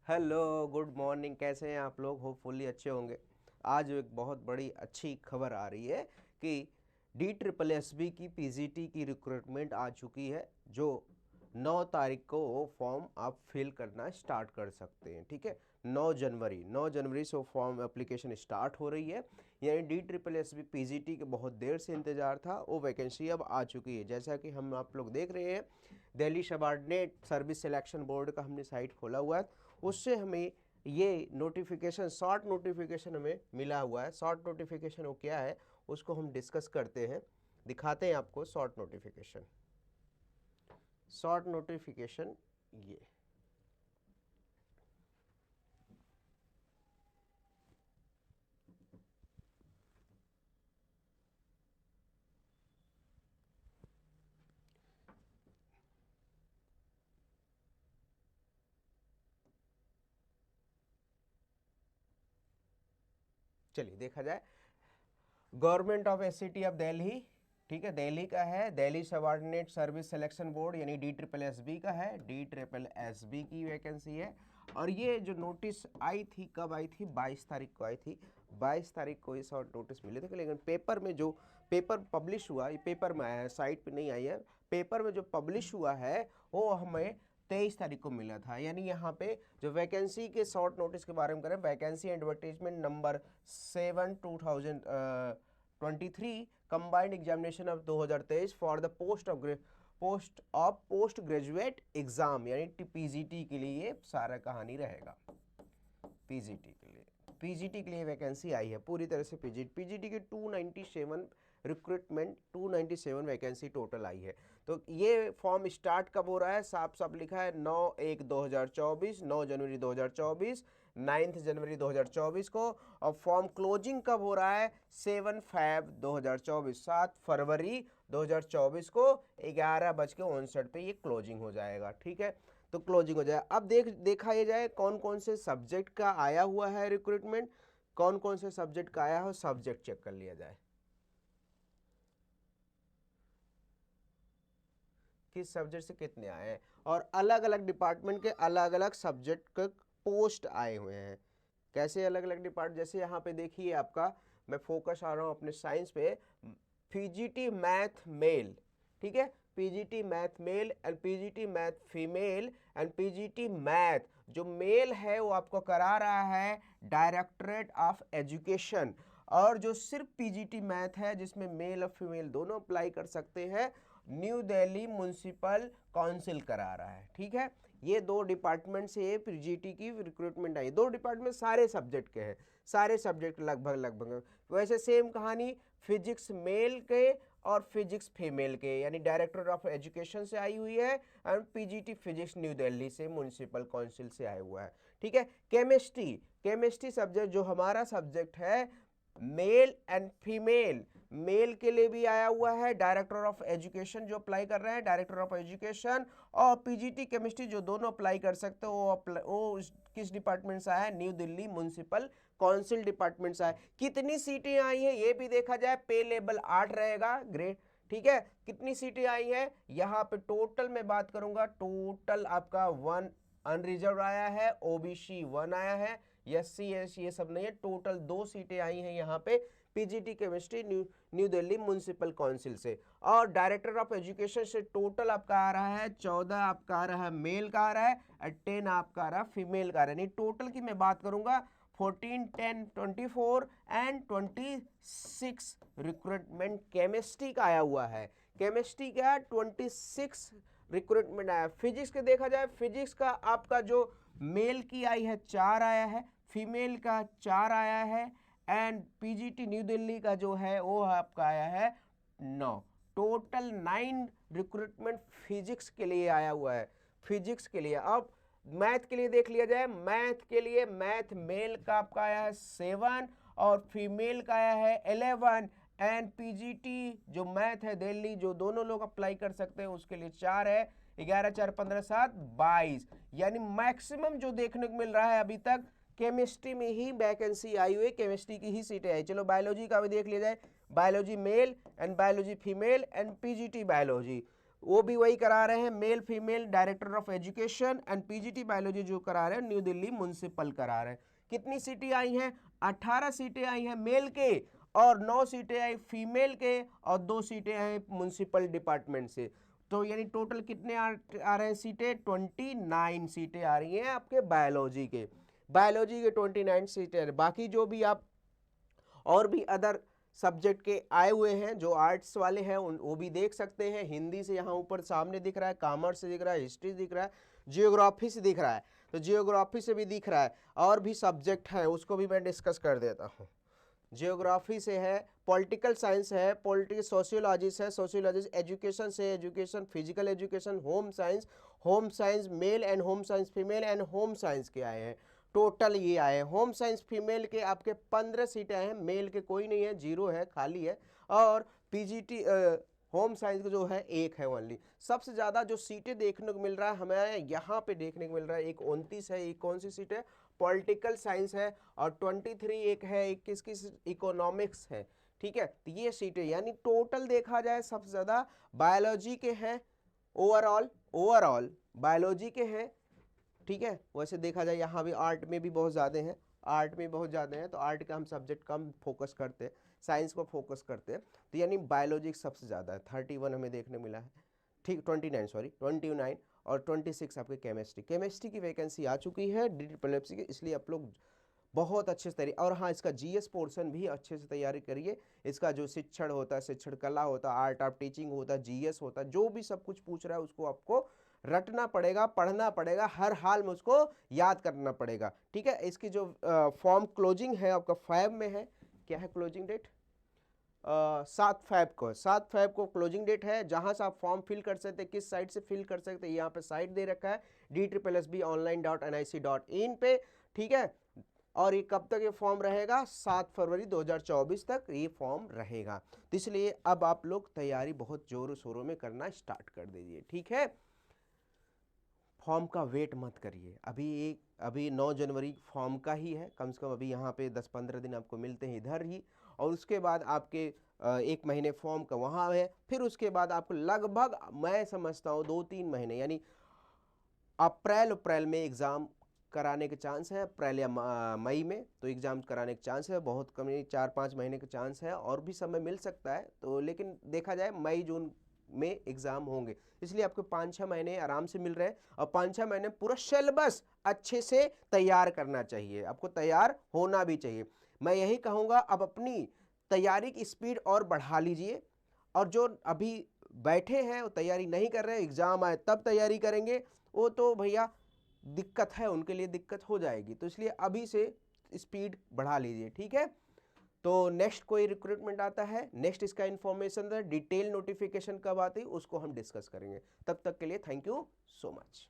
Hello, good morning. कैसे हैं आप लोग? होपफुली अच्छे होंगे। आज एक बहुत बड़ी अच्छी खबर आ रही है कि DSSB की पीजीटी की रिक्रूटमेंट आ चुकी है, जो 9 तारीख को वो फॉर्म आप फिल करना स्टार्ट कर सकते हैं। ठीक है, 9 जनवरी से वो फॉर्म एप्लीकेशन स्टार्ट हो रही है। यानी DSSB पीजीटी के बहुत देर से इंतजार था, वो वैकेंसी अब आ चुकी है। जैसा कि हम आप लोग देख रहे हैं, Delhi subordinate service selection board का हमने साइट खोला हुआ है, उससे हमें ये नोटिफिकेशन, शॉर्ट नोटिफिकेशन हमें मिला हुआ है। शॉर्ट नोटिफिकेशन वो क्या है, उसको हम डिस्कस करते हैं, दिखाते हैं आपको। शॉर्ट नोटिफिकेशन ये चलिए देखा जाए। गवर्नमेंट ऑफ एससीटी ऑफ दिल्ली, ठीक है, दिल्ली का है। Delhi subordinate service selection board यानी DSSB का है। DSSB की वैकेंसी है। और ये जो नोटिस आई थी, कब आई थी? 22 तारीख को आई थी। 22 तारीख को ये शॉर्ट नोटिस मिले थे, लेकिन पेपर में जो पेपर पब्लिश हुआ, ये पेपर में आया है, साइट पे नहीं आई है। पेपर में जो पब्लिश हुआ है वो हमें 23 तारीख को मिला था। यानी यहाँ पे जो वैकेंसी के शॉर्ट नोटिस के बारे में करें, vacancy advertisement number 7/2023 combined examination of 2023 for the post graduate exam यानी पीजीटी के लिए सारा कहानी रहेगा। पीजीटी के लिए वैकेंसी आई है पूरी तरह से। पीजीटी की 297 रिक्रूटमेंट, 297 वैकेंसी टोटल आई है। तो ये फॉर्म स्टार्ट कब हो रहा है? साफ साफ लिखा है 9/1/2024, 9 जनवरी 2024, 9 जनवरी 2024 को। और फॉर्म क्लोजिंग कब हो रहा है? 7 2024, 7 फरवरी 2024 को 11:59 पे ये क्लोजिंग हो जाएगा। ठीक है, तो क्लोजिंग हो जाए। अब देखा ये जाए कौन कौन से सब्जेक्ट का आया हुआ है रिक्रूटमेंट, कौन कौन से सब्जेक्ट का आया हो, सब्जेक्ट चेक कर लिया जाए। किस सब्जेक्ट से कितने आए हैं, और अलग अलग डिपार्टमेंट के अलग अलग सब्जेक्ट के पोस्ट आए हुए हैं। कैसे अलग अलग डिपार्टमेंट? जैसे यहाँ पे देखिए, आपका मैं फोकस आ रहा हूँ अपने साइंस पे। पीजीटी मैथ मेल, ठीक है, PGT math male and PGT math female and PGT math जो मेल है वो आपको करा रहा है डायरेक्टरेट ऑफ एजुकेशन। और जो सिर्फ पीजीटी मैथ है, जिसमें मेल और फीमेल दोनों अप्लाई कर सकते हैं, न्यू दिल्ली म्युनिसिपल काउंसिल करा रहा है। ठीक है, ये दो डिपार्टमेंट से पीजीटी की रिक्रूटमेंट आई। दो डिपार्टमेंट सारे सब्जेक्ट के हैं, सारे सब्जेक्ट लगभग। वैसे सेम कहानी फिजिक्स मेल के और फिजिक्स फीमेल के, यानी डायरेक्टर ऑफ एजुकेशन से आई हुई है, and PGT physics new Delhi से म्युनिसिपल काउंसिल से आया हुआ है। ठीक है, केमिस्ट्री सब्जेक्ट जो हमारा सब्जेक्ट है, मेल एंड फीमेल, मेल के लिए भी आया हुआ है डायरेक्टर ऑफ एजुकेशन जो अप्लाई कर रहे हैं, डायरेक्टर ऑफ एजुकेशन, और पीजीटी केमिस्ट्री जो दोनों अप्लाई कर सकते हो, वो किस डिपार्टमेंट से आया है? New Delhi municipal council department से आया। कितनी सीटें आई हैं ये भी देखा जाए। पे लेवल 8 रहेगा, ग्रेड। ठीक है, कितनी सीटें आई हैं यहाँ पे? टोटल मैं बात करूंगा, टोटल आपका 1 अनरिजर्व आया है, ओबीसी 1 आया है, SC SC ये सब नहीं है। टोटल 2 सीटें आई हैं यहाँ पे PGT chemistry new Delhi municipal council से। और डायरेक्टर ऑफ एजुकेशन से टोटल आपका आ रहा है 14 आपका आ रहा है मेल का आ रहा है, और 10 आपका आ रहा है फीमेल का आ रहा है। टोटल की मैं बात करूंगा 14, 10, 24 एंड 26 रिक्रूटमेंट केमिस्ट्री का आया हुआ है। केमिस्ट्री का 26 रिक्रूटमेंट आया। फिजिक्स के देखा जाए, फिजिक्स का आपका जो मेल की आई है 4 आया है, फीमेल का 4 आया है, एंड पीजीटी न्यू दिल्ली का जो है वो आपका आया है 9। टोटल 9 रिक्रूटमेंट फिजिक्स के लिए आया हुआ है, फिजिक्स के लिए। अब मैथ के लिए देख लिया जाए। मैथ के लिए मैथ मेल का आपका आया है 7 और फीमेल का आया है 11, एंड पीजीटी जो मैथ है दिल्ली जो दोनों लोग अप्लाई कर सकते हैं उसके लिए 4 है। 11 4 15 7 22, यानी मैक्सिमम जो देखने को मिल रहा है अभी तक केमिस्ट्री में ही वैकेंसी आई हुई, केमिस्ट्री की ही सीटें आई। चलो बायोलॉजी का भी देख लिया जाए। Biology male and biology female and PGT biology. वो भी वही करा रहे हैं, male female director of education and PGT biology जो करा रहे हैं न्यू दिल्ली म्युनिसिपल करा रहे हैं। कितनी सीटें आई हैं? 18 सीटें आई हैं मेल के और 9 सीटें आई फीमेल के और 2 सीटें आई म्युनिसिपल डिपार्टमेंट से। तो यानी टोटल कितने आ रहे हैं सीटें? 29 सीटें आ रही हैं आपके बायोलॉजी के 29 सीटें। बाकी जो भी आप और भी अदर सब्जेक्ट के आए हुए हैं जो आर्ट्स वाले हैं वो भी देख सकते हैं। हिंदी से यहाँ ऊपर सामने दिख रहा है, कॉमर्स से दिख रहा है, हिस्ट्री दिख रहा है, जियोग्राफी से दिख रहा है, तो जियोग्राफी से भी दिख रहा है। और भी सब्जेक्ट हैं उसको भी मैं डिस्कस कर देता हूँ। जियोग्राफी से है, पॉलिटिकल साइंस है, पॉलिटिकल सोशियोलॉजी से, सोशियोलॉजी एजुकेशन से, education physical education, home science male and home science female and home science के आए हैं। टोटल ये आए। होम साइंस फीमेल के आपके 15 सीटें हैं, मेल के कोई नहीं है, 0 है, खाली है। और पीजीटी होम साइंस का जो है 1 है ओनली। सबसे ज़्यादा जो सीटें देखने को मिल रहा है हमें यहाँ पे देखने को मिल रहा है, एक 29 है। एक कौन सी सीट है? पॉलिटिकल साइंस है। और 23 एक है, 21 की इकोनॉमिक्स है। ठीक है, तो ये सीटें यानी टोटल देखा जाए सबसे ज़्यादा बायोलॉजी के हैं। ओवरऑल बायोलॉजी के हैं। ठीक है, वैसे देखा जाए यहाँ भी आर्ट में भी बहुत ज़्यादा हैं, तो आर्ट का हम सब्जेक्ट कम फोकस करते हैं, साइंस को फोकस करते हैं। तो यानी बायोलॉजी सबसे ज़्यादा है, 31 हमें देखने मिला है। ठीक, 29 और 26 आपके केमिस्ट्री की वैकेंसी आ चुकी है DSSS की, इसलिए आप लोग बहुत अच्छे से तैयारी। और हाँ, इसका GS पोर्शन भी अच्छे से तैयारी करिए। इसका जो शिक्षण होता है, शिक्षण कला होता है, आर्ट ऑफ टीचिंग होता है, GS होता है, जो भी सब कुछ पूछ रहा है उसको आपको रटना पड़ेगा, पढ़ना पड़ेगा, हर हाल में उसको याद करना पड़ेगा। ठीक है, इसकी जो फॉर्म क्लोजिंग है आपका 5 में है। क्या है क्लोजिंग डेट? 7 फेब को क्लोजिंग डेट है। जहां से आप फॉर्म फिल कर सकते हैं, किस साइट से फिल कर सकते हैं, यहाँ पे साइट दे रखा है DSSBonline.nic.in पे। ठीक है, और ये कब तक ये फॉर्म रहेगा? 7 फरवरी 2024 तक ये फॉर्म रहेगा। तो इसलिए अब आप लोग तैयारी बहुत जोरों शोरों में करना स्टार्ट कर दीजिए। ठीक है, फॉर्म का वेट मत करिए। अभी 9 जनवरी फॉर्म का ही है, कम से कम अभी यहाँ पे 10-15 दिन आपको मिलते हैं इधर ही। और उसके बाद आपके 1 महीने फॉर्म का वहाँ है। फिर उसके बाद आपको लगभग मैं समझता हूँ 2-3 महीने यानी अप्रैल में एग्ज़ाम कराने के चांस है। अप्रैल या मई में तो एग्ज़ाम कराने के चांस है, बहुत कम, 4-5 महीने का चांस है। और भी समय मिल सकता है, तो लेकिन देखा जाए मई जून में एग्ज़ाम होंगे, इसलिए आपको 5-6 महीने आराम से मिल रहे हैं। और 5-6 महीने पूरा सिलेबस अच्छे से तैयार करना चाहिए, आपको तैयार होना भी चाहिए। मैं यही कहूँगा, अब अपनी तैयारी की स्पीड और बढ़ा लीजिए। और जो अभी बैठे हैं वो तैयारी नहीं कर रहे, एग्ज़ाम आए तब तैयारी करेंगे, वो तो भैया दिक्कत है, उनके लिए दिक्कत हो जाएगी। तो इसलिए अभी से स्पीड बढ़ा लीजिए। ठीक है, तो नेक्स्ट कोई रिक्रूटमेंट आता है, नेक्स्ट इसका इन्फॉर्मेशन डिटेल नोटिफिकेशन कब आती है उसको हम डिस्कस करेंगे। तब तक के लिए थैंक यू सो मच।